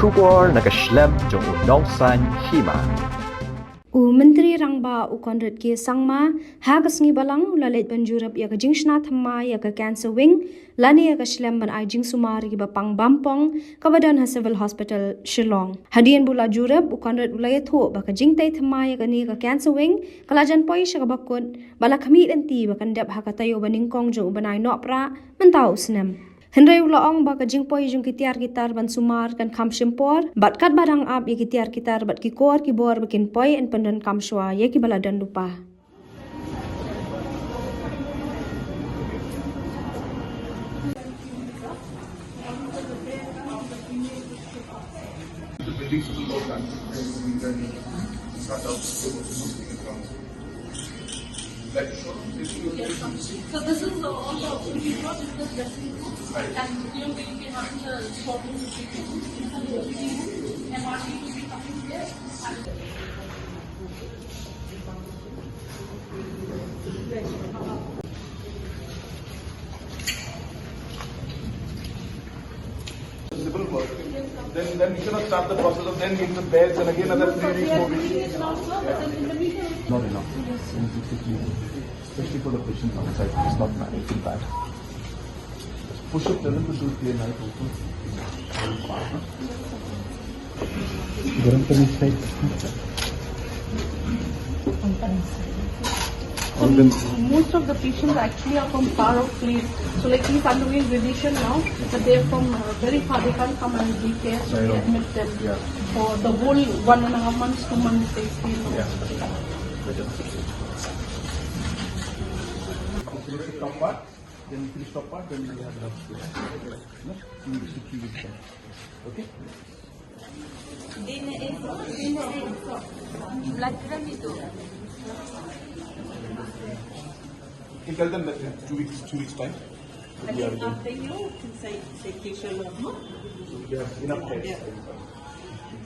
Shubor nakaslem jong unongsan Hima. Menteri Rangba Conrad ke sangma hagas ngi balang lalet banjurap ya kajing shna thamma ya ka cancer wing lani ya ka shlem ban ai jing sumar ki bapang bampong kabadan ha civil hospital Shillong hadian bula jurap Conrad ulaya tho ba kajing tai thamma ya ka ni ka cancer wing kalajan poi sha bakut bala khami enti ba kan dap ha ka tayo baning kong jo banai Nohprah mentau snem Henry ulaong ba kajing poi jung kitiar gitar ban sumar kan kam shimpor bat kat barang ap ye kitiar gitar bat ki kor ki bor bakin poi en pendan kam shwa ye ki baladan lupa So this is all the we brought in the dressing room and we will be having the sporting and MRT will be coming here. Civil work. Then you cannot start the process of then getting the beds and again another 3 weeks more. Not enough. Especially for the patients outside, it's not managing that. Push up, tell them to do it day night also. Most of the patients actually are from far off place. So like he's undergoing radiation now, but they're from very far. They can't come and be care, so we admit them for the whole 1.5 months, 2 months they stay in the hospital. Finish the top part, then finish top part, then we have enough space. No? 2 weeks to 3 weeks time. Okay? You can tell them that in 2 weeks time. We have enough time. In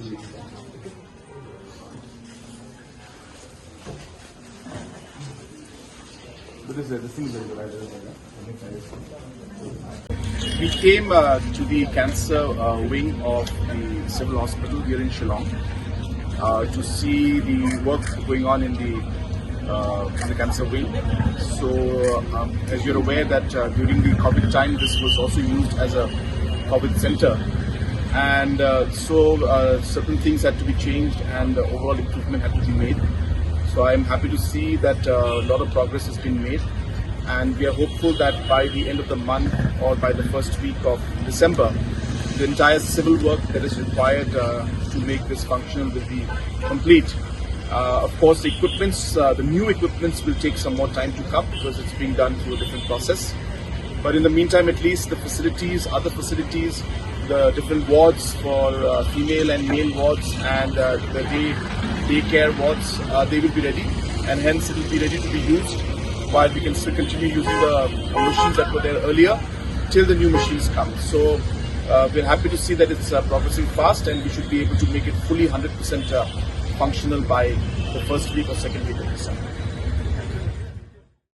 2 weeks time. Okay? But this thing is very good. We came to the cancer wing of the civil hospital here in Shillong to see the work going on in the cancer wing. So, as you're aware that during the COVID time, this was also used as a COVID center. And certain things had to be changed and overall improvement had to be made. So I am happy to see that a lot of progress has been made, and we are hopeful that by the end of the month or by the first week of December, the entire civil work that is required to make this functional will be complete. Of course, the equipments, the new equipments will take some more time to come because it's being done through a different process. But in the meantime, at least the facilities, other facilities, the different wards for female and male wards and the daycare wards, they will be ready, and hence it will be ready to be used while we can still continue using the machines that were there earlier till the new machines come. So we're happy to see that it's progressing fast, and we should be able to make it fully 100% functional by the first week or second week of December.